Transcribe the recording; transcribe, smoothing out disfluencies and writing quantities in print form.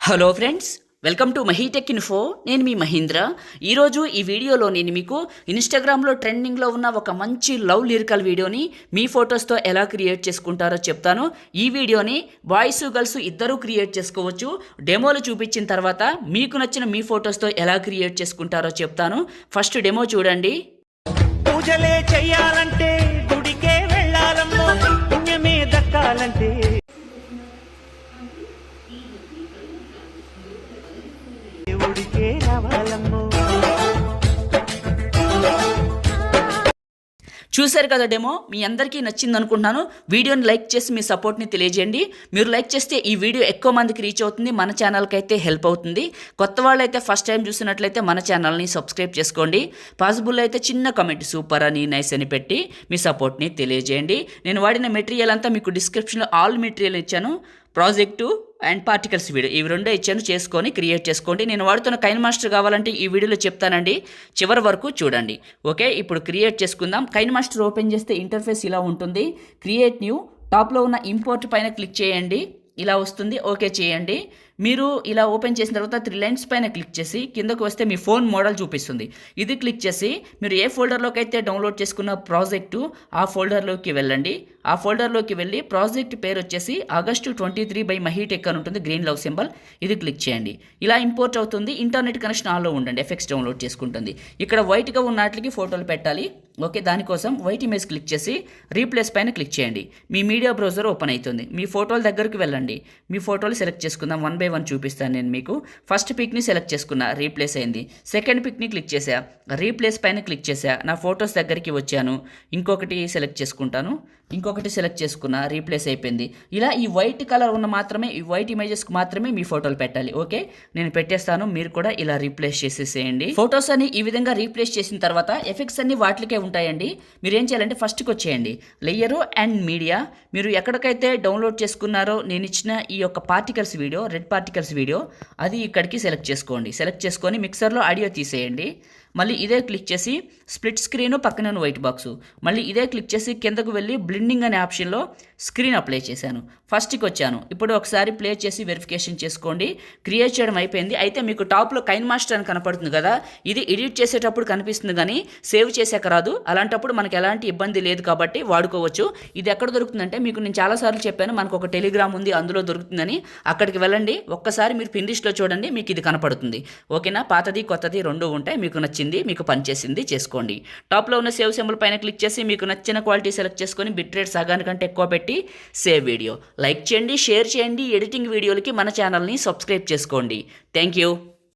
Hello friends, welcome to MahiTech info. నేను మీ మహీంద్ర. ఈరోజు ఈ వీడియోలో నేను మీకు ఇన్స్టాగ్రామ్లో ట్రెండింగ్లో ఉన్న ఒక మంచి లవ్ లిరికల్ వీడియోని మీ ఫొటోస్తో ఎలా క్రియేట్ చేసుకుంటారో చెప్తాను. ఈ వీడియోని బాయ్స్ గర్ల్స్ ఇద్దరూ క్రియేట్ చేసుకోవచ్చు. డెమోలు చూపించిన తర్వాత మీకు నచ్చిన మీ ఫొటోస్తో ఎలా క్రియేట్ చేసుకుంటారో చెప్తాను. ఫస్ట్ డెమో చూడండి. పూజలే చెయ్యాలంటే గుడికే వెళ్ళాలమ్మో, పుణ్యమే దక్కాలంటే దేవుడికే రావాలమ్మో. చూశారు కదా డెమో, మీ అందరికీ నచ్చింది అనుకుంటున్నాను. వీడియోని లైక్ చేసి మీ సపోర్ట్ని తెలియజేయండి. మీరు లైక్ చేస్తే ఈ వీడియో ఎక్కువ మందికి రీచ్ అవుతుంది, మన ఛానల్కి అయితే హెల్ప్ అవుతుంది. కొత్త వాళ్ళు అయితే ఫస్ట్ టైం చూసినట్లయితే మన ఛానల్ని సబ్స్క్రైబ్ చేసుకోండి. పాసిబుల్ అయితే చిన్న కమెంట్ సూపర్ అని నైస్ అని పెట్టి మీ సపోర్ట్ని తెలియజేయండి. నేను వాడిన మెటీరియల్ అంతా మీకు డిస్క్రిప్షన్లో ఆల్ మెటీరియల్ ఇచ్చాను. ప్రాజెక్టు అండ్ పార్టికల్స్ వీడియో ఇవి రెండో ఇచ్చాను, చేసుకొని క్రియేట్ చేసుకోండి. నేను వాడుతున్న కైన్ మాస్టర్ కావాలంటే ఈ వీడియోలో చెప్తానండి, చివరి వరకు చూడండి. ఓకే, ఇప్పుడు క్రియేట్ చేసుకుందాం. కైన్ మాస్టర్ ఓపెన్ చేస్తే ఇంటర్ఫేస్ ఇలా ఉంటుంది. క్రియేట్ న్యూ, టాప్లో ఉన్న ఇంపోర్ట్ పైన క్లిక్ చేయండి. ఇలా వస్తుంది, ఓకే చేయండి. మీరు ఇలా ఓపెన్ చేసిన తర్వాత 3 లైన్స్ పైన క్లిక్ చేసి కిందకు వస్తే మీ ఫోన్ మోడల్ చూపిస్తుంది. ఇది క్లిక్ చేసి మీరు ఏ ఫోల్డర్లోకి అయితే డౌన్లోడ్ చేసుకున్న ప్రాజెక్టు ఆ ఫోల్డర్లోకి వెళ్ళండి. ఆ ఫోల్డర్లోకి వెళ్ళి ప్రాజెక్ట్ పేరు వచ్చేసి August 23 by మహీటెక్ అని ఉంటుంది, గ్రీన్ లవ్ సింబల్. ఇది క్లిక్ చేయండి. ఇలా ఇంపోర్ట్ అవుతుంది. ఇంటర్నెట్ కనెక్షన్ ఆన్లో ఉండండి, ఎఫెక్ట్స్ డౌన్లోడ్ చేసుకుంటుంది. ఇక్కడ వైట్గా ఉన్నట్లకి ఫోటోలు పెట్టాలి. ఓకే, దానికోసం వైట్ ఇమేజ్ క్లిక్ చేసి రీప్లేస్ పైన క్లిక్ చేయండి. మీ మీడియా బ్రౌజర్ ఓపెన్ అవుతుంది. మీ ఫోటోల దగ్గరికి వెళ్ళండి. మీ ఫోటోలు సెలెక్ట్ చేసుకుందాం. 1 by 1 చూపిస్తాను నేను మీకు. ఫస్ట్ పిక్ని సెలెక్ట్ చేసుకున్నా, రీప్లేస్ అయింది. సెకండ్ పిక్ని క్లిక్ చేసా, రీప్లేస్ పైన క్లిక్ చేసా. నా ఫొటోస్ దగ్గరికి వచ్చాను. ఇంకొకటి సెలెక్ట్ చేసుకుంటాను. ఇంకొకటి సెలెక్ట్ చేసుకున్నా, రీప్లేస్ అయిపోయింది. ఇలా ఈ వైట్ కలర్ ఉన్న మాత్రమే, ఈ వైట్ ఇమేజెస్కి మాత్రమే మీ ఫోటోలు పెట్టాలి. ఓకే, నేను పెట్టేస్తాను. మీరు కూడా ఇలా రీప్లేస్ చేసేసేయండి. ఫొటోస్ అని ఈ విధంగా రీప్లేస్ చేసిన తర్వాత ఎఫెక్ట్స్ అన్ని వాటికే ఉంటాయండి. మీరు ఏం చేయాలంటే ఫస్ట్కి వచ్చేయండి, లేయరు అండ్ మీడియా. మీరు ఎక్కడికైతే డౌన్లోడ్ చేసుకున్నారో నేను ఇచ్చిన ఈ యొక్క particles video, red particles video, అది ఇక్కడికి సెలెక్ట్ చేసుకోండి. సెలెక్ట్ చేసుకొని మిక్సర్లో ఆడియో తీసేయండి. మళ్ళీ ఇదే క్లిక్ చేసి స్ప్లిట్ స్క్రీను, పక్కన వైట్ బాక్సు, మళ్ళీ ఇదే క్లిక్ చేసి కిందకు వెళ్ళి బ్లెండింగ్ అనే ఆప్షన్లో స్క్రీన్ అప్లై చేశాను. ఫస్ట్కి వచ్చాను. ఇప్పుడు ఒకసారి ప్లే చేసి వెరిఫికేషన్ చేసుకోండి. క్రియేట్ చేయడం అయిపోయింది. అయితే మీకు టాప్లో కైన్ మాస్టర్ అని కనపడుతుంది కదా, ఇది ఎడిట్ చేసేటప్పుడు కనిపిస్తుంది కానీ సేవ్ చేసాక రాదు. అలాంటప్పుడు మనకు ఎలాంటి ఇబ్బంది లేదు కాబట్టి వాడుకోవచ్చు. ఇది ఎక్కడ దొరుకుతుందంటే మీకు నేను చాలాసార్లు చెప్పాను, మనకు ఒక టెలిగ్రామ్ ఉంది, అందులో దొరుకుతుందని. అక్కడికి వెళ్ళండి, ఒక్కసారి మీరు పిన్ లిస్ట్లో చూడండి, మీకు ఇది కనపడుతుంది. ఓకేనా, పాతది కొత్తది రెండు ఉంటాయి. మీకు నచ్చింది, మీకు పనిచేసింది చేసుకోండి. టాప్లో ఉన్న సేవ్ సింబల్ పైన క్లిక్ చేసి మీకు నచ్చిన క్వాలిటీ సెలెక్ట్ చేసుకొని బిట్ రేట్ సగానికంటే ఎక్కువ పెట్టి సేవ్ వీడియో. లైక్ చేయండి, షేర్ చేయండి. ఎడిటింగ్ వీడియోలకి మన ఛానల్ని సబ్స్క్రైబ్ చేసుకోండి. Thank you.